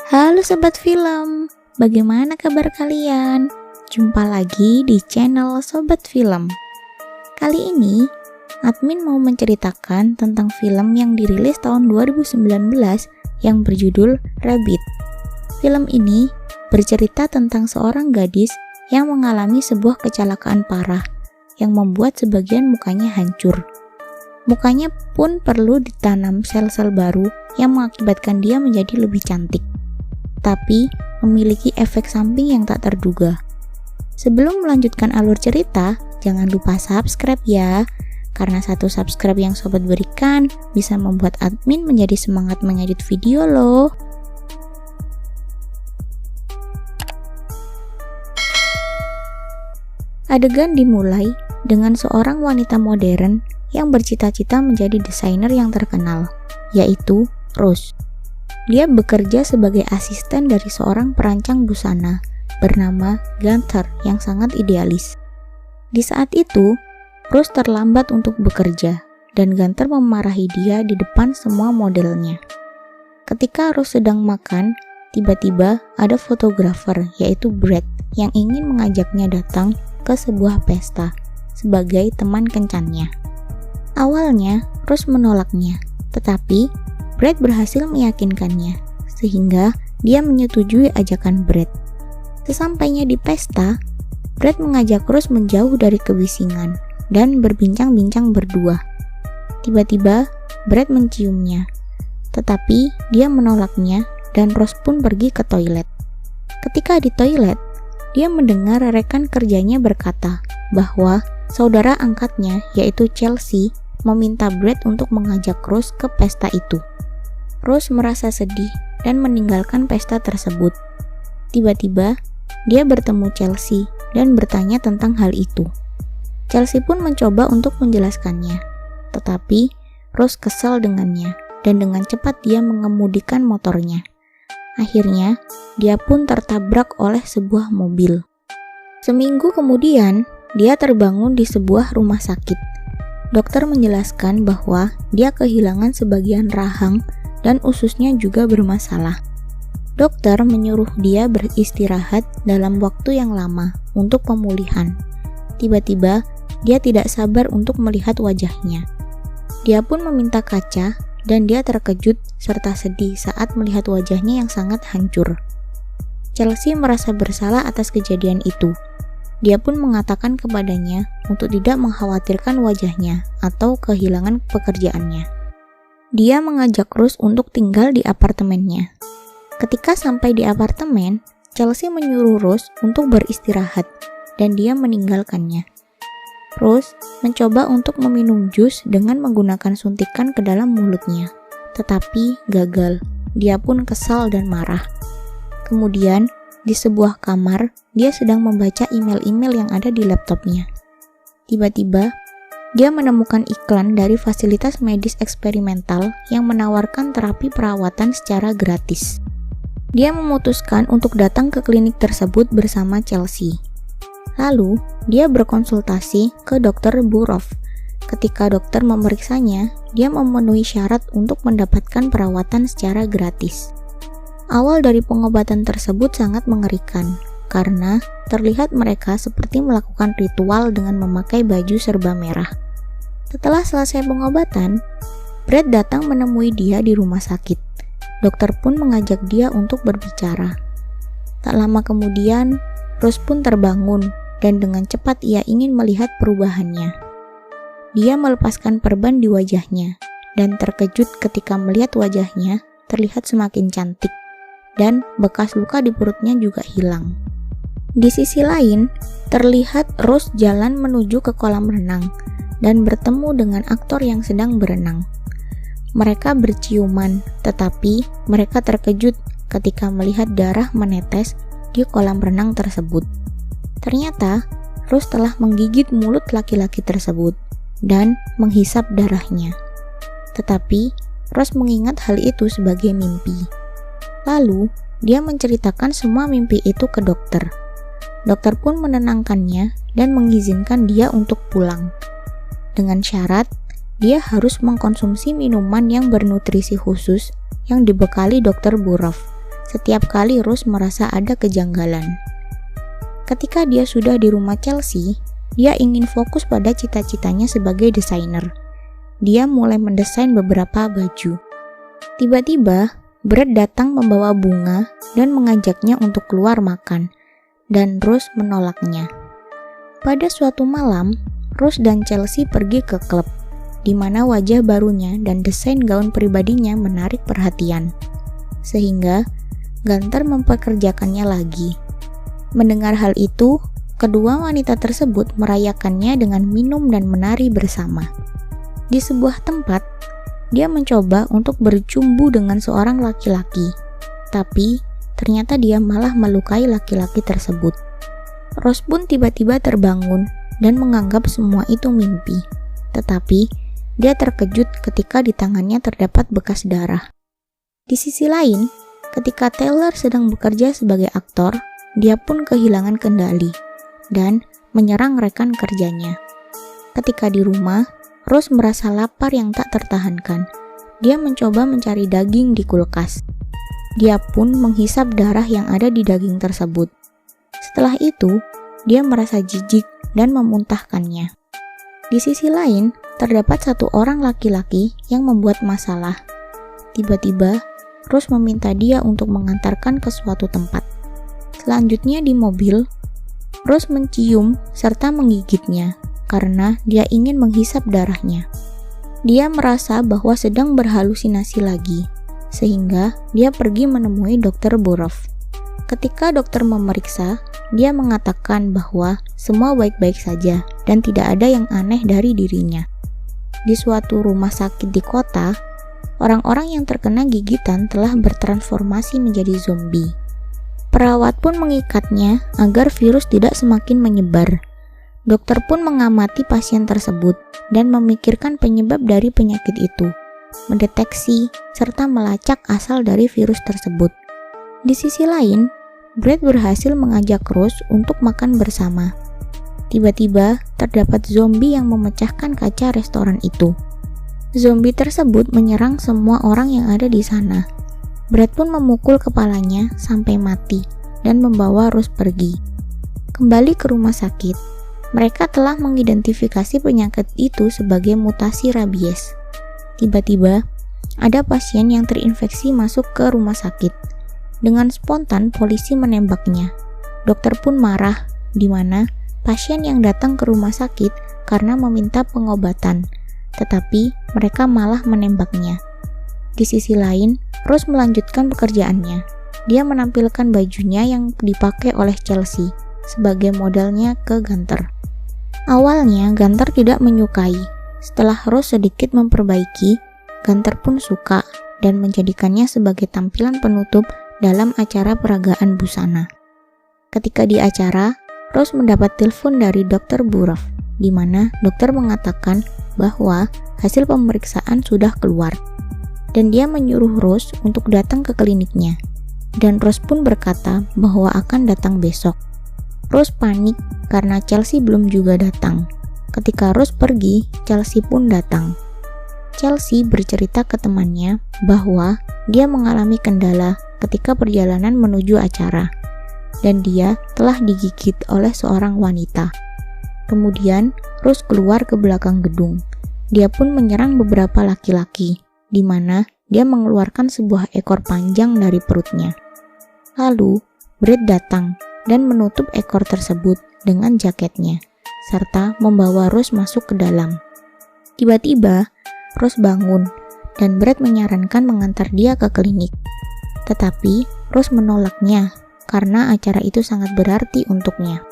Halo Sobat Film, bagaimana kabar kalian? Jumpa lagi di channel Sobat Film. Kali ini, admin mau menceritakan tentang film yang dirilis tahun 2019 yang berjudul Rabbit. Film ini bercerita tentang seorang gadis yang mengalami sebuah kecelakaan parah yang membuat sebagian mukanya hancur. Mukanya pun perlu ditanam sel-sel baru yang mengakibatkan dia menjadi lebih cantik, tapi memiliki efek samping yang tak terduga. Sebelum melanjutkan alur cerita, jangan lupa subscribe ya, karena satu subscribe yang sobat berikan bisa membuat admin menjadi semangat mengedit video loh. Adegan dimulai dengan seorang wanita modern yang bercita-cita menjadi desainer yang terkenal, yaitu Rose. Dia bekerja sebagai asisten dari seorang perancang busana bernama Gunther yang sangat idealis. Di saat itu, Rose terlambat untuk bekerja dan Gunther memarahi dia di depan semua modelnya. Ketika Rose sedang makan, tiba-tiba ada fotografer yaitu Brad yang ingin mengajaknya datang ke sebuah pesta sebagai teman kencannya. Awalnya, Rose menolaknya, tetapi Brad berhasil meyakinkannya, sehingga dia menyetujui ajakan Brad. Sesampainya di pesta, Brad mengajak Rose menjauh dari kebisingan dan berbincang-bincang berdua. Tiba-tiba, Brad menciumnya, tetapi dia menolaknya dan Rose pun pergi ke toilet. Ketika di toilet, dia mendengar rekan kerjanya berkata bahwa saudara angkatnya, yaitu Chelsea, meminta Brad untuk mengajak Rose ke pesta itu. Rose merasa sedih dan meninggalkan pesta tersebut. Tiba-tiba, dia bertemu Chelsea dan bertanya tentang hal itu. Chelsea pun mencoba untuk menjelaskannya, tetapi Rose kesal dengannya dan dengan cepat dia mengemudikan motornya. Akhirnya, dia pun tertabrak oleh sebuah mobil. Seminggu kemudian, dia terbangun di sebuah rumah sakit. Dokter menjelaskan bahwa dia kehilangan sebagian rahang dan ususnya juga bermasalah. Dokter menyuruh dia beristirahat dalam waktu yang lama untuk pemulihan. Tiba-tiba, dia tidak sabar untuk melihat wajahnya. Dia pun meminta kaca dan dia terkejut serta sedih saat melihat wajahnya yang sangat hancur. Chelsea merasa bersalah atas kejadian itu. Dia pun mengatakan kepadanya untuk tidak mengkhawatirkan wajahnya atau kehilangan pekerjaannya. Dia mengajak Rose untuk tinggal di apartemennya. Ketika sampai di apartemen, Chelsea menyuruh Rose untuk beristirahat dan dia meninggalkannya. Rose mencoba untuk meminum jus dengan menggunakan suntikan ke dalam mulutnya, tetapi gagal. Dia pun kesal dan marah. Kemudian, di sebuah kamar, dia sedang membaca email-email yang ada di laptopnya. Tiba-tiba, dia menemukan iklan dari fasilitas medis eksperimental yang menawarkan terapi perawatan secara gratis. Dia memutuskan untuk datang ke klinik tersebut bersama Chelsea. Lalu, dia berkonsultasi ke Dr. Burov. Ketika dokter memeriksanya, dia memenuhi syarat untuk mendapatkan perawatan secara gratis. Awal dari pengobatan tersebut sangat mengerikan, karena terlihat mereka seperti melakukan ritual dengan memakai baju serba merah. Setelah selesai pengobatan, Brad datang menemui dia di rumah sakit. Dokter pun mengajak dia untuk berbicara. Tak lama kemudian, Rose pun terbangun dan dengan cepat ia ingin melihat perubahannya. Dia melepaskan perban di wajahnya dan terkejut ketika melihat wajahnya terlihat semakin cantik dan bekas luka di perutnya juga hilang. Di sisi lain, terlihat Rose jalan menuju ke kolam renang dan bertemu dengan aktor yang sedang berenang. Mereka berciuman, tetapi mereka terkejut ketika melihat darah menetes di kolam renang tersebut. Ternyata, Rose telah menggigit mulut laki-laki tersebut dan menghisap darahnya. Tetapi, Rose mengingat hal itu sebagai mimpi. Lalu, dia menceritakan semua mimpi itu ke dokter. Dokter pun menenangkannya dan mengizinkan dia untuk pulang. Dengan syarat, dia harus mengkonsumsi minuman yang bernutrisi khusus yang dibekali Dr. Burov, setiap kali Rose merasa ada kejanggalan. Ketika dia sudah di rumah Chelsea, dia ingin fokus pada cita-citanya sebagai desainer. Dia mulai mendesain beberapa baju. Tiba-tiba, Brad datang membawa bunga dan mengajaknya untuk keluar makan, dan Rose menolaknya. Pada suatu malam, Rose dan Chelsea pergi ke klub, di mana wajah barunya dan desain gaun pribadinya menarik perhatian, sehingga Gunter mempekerjakannya lagi. Mendengar hal itu, kedua wanita tersebut merayakannya dengan minum dan menari bersama. Di sebuah tempat, dia mencoba untuk bercumbu dengan seorang laki-laki, tapi ternyata dia malah melukai laki-laki tersebut. Rose pun tiba-tiba terbangun dan menganggap semua itu mimpi, tetapi dia terkejut ketika di tangannya terdapat bekas darah. Di sisi lain, ketika Taylor sedang bekerja sebagai aktor, dia pun kehilangan kendali dan menyerang rekan kerjanya. Ketika di rumah, Rose merasa lapar yang tak tertahankan. Dia mencoba mencari daging di kulkas. Dia pun menghisap darah yang ada di daging tersebut. Setelah itu, dia merasa jijik dan memuntahkannya. Di sisi lain, terdapat satu orang laki-laki yang membuat masalah. Tiba-tiba, Rose meminta dia untuk mengantarkan ke suatu tempat. Selanjutnya di mobil, Rose mencium serta menggigitnya karena dia ingin menghisap darahnya. Dia merasa bahwa sedang berhalusinasi lagi, sehingga dia pergi menemui Dr. Burov. Ketika dokter memeriksa, dia mengatakan bahwa semua baik-baik saja dan tidak ada yang aneh dari dirinya. Di suatu rumah sakit di kota, orang-orang yang terkena gigitan telah bertransformasi menjadi zombie. Perawat pun mengikatnya agar virus tidak semakin menyebar. Dokter pun mengamati pasien tersebut dan memikirkan penyebab dari penyakit itu, mendeteksi, serta melacak asal dari virus tersebut. Di sisi lain, Brad berhasil mengajak Rose untuk makan bersama. Tiba-tiba, terdapat zombie yang memecahkan kaca restoran itu. Zombie tersebut menyerang semua orang yang ada di sana. Brad pun memukul kepalanya sampai mati dan membawa Rose pergi. Kembali ke rumah sakit, mereka telah mengidentifikasi penyakit itu sebagai mutasi rabies. Tiba-tiba, ada pasien yang terinfeksi masuk ke rumah sakit. Dengan spontan, polisi menembaknya. Dokter pun marah, di mana pasien yang datang ke rumah sakit karena meminta pengobatan, tetapi mereka malah menembaknya. Di sisi lain, Rose melanjutkan pekerjaannya. Dia menampilkan bajunya yang dipakai oleh Chelsea sebagai modelnya ke Gunter. Awalnya, Gunter tidak menyukai. Setelah Rose sedikit memperbaiki, Gunter pun suka dan menjadikannya sebagai tampilan penutup dalam acara peragaan busana. Ketika di acara, Rose mendapat telepon dari Dr. Burov, di mana dokter mengatakan bahwa hasil pemeriksaan sudah keluar, dan dia menyuruh Rose untuk datang ke kliniknya. Dan Rose pun berkata bahwa akan datang besok. Rose panik karena Chelsea belum juga datang. Ketika Rose pergi, Chelsea pun datang. Chelsea bercerita ke temannya bahwa dia mengalami kendala ketika perjalanan menuju acara, dan dia telah digigit oleh seorang wanita. Kemudian, Rose keluar ke belakang gedung. Dia pun menyerang beberapa laki-laki, di mana dia mengeluarkan sebuah ekor panjang dari perutnya. Lalu, Brad datang dan menutup ekor tersebut dengan jaketnya, serta membawa Rose masuk ke dalam. Tiba-tiba, Rose bangun, dan Brad menyarankan mengantar dia ke klinik. Tetapi, Rose menolaknya, karena acara itu sangat berarti untuknya.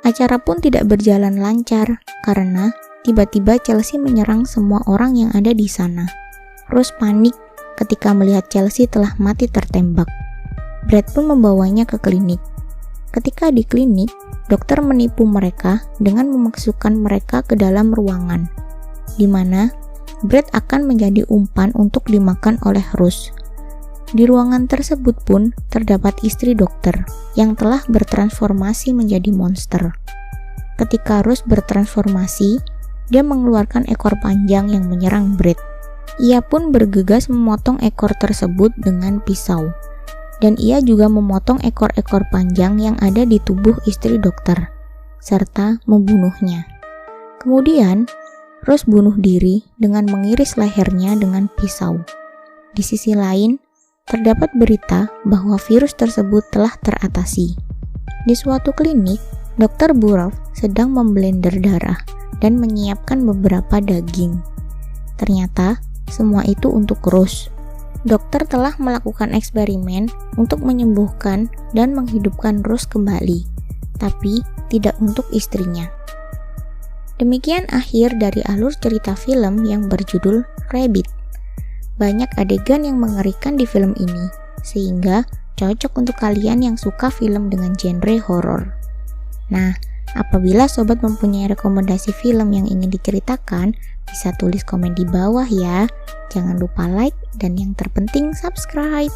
Acara pun tidak berjalan lancar, karena tiba-tiba Chelsea menyerang semua orang yang ada di sana. Rose panik ketika melihat Chelsea telah mati tertembak. Brad pun membawanya ke klinik. Ketika di klinik, dokter menipu mereka dengan memasukkan mereka ke dalam ruangan, di mana Brad akan menjadi umpan untuk dimakan oleh Rose. Di ruangan tersebut pun terdapat istri dokter yang telah bertransformasi menjadi monster. Ketika Rose bertransformasi, dia mengeluarkan ekor panjang yang menyerang Brad. Ia pun bergegas memotong ekor tersebut dengan pisau. dan ia juga memotong ekor-ekor panjang yang ada di tubuh istri dokter, serta membunuhnya. Kemudian, Rose bunuh diri dengan mengiris lehernya dengan pisau. Di sisi lain, terdapat berita bahwa virus tersebut telah teratasi. Di suatu klinik, Dr. Burrough sedang memblender darah dan menyiapkan beberapa daging. Ternyata, semua itu untuk Rose. Dokter telah melakukan eksperimen untuk menyembuhkan dan menghidupkan Rose kembali, tapi tidak untuk istrinya. Demikian akhir dari alur cerita film yang berjudul Rabid. Banyak adegan yang mengerikan di film ini, sehingga cocok untuk kalian yang suka film dengan genre horor. Nah, apabila sobat mempunyai rekomendasi film yang ingin diceritakan, bisa tulis komen di bawah ya. Jangan lupa like dan yang terpenting subscribe.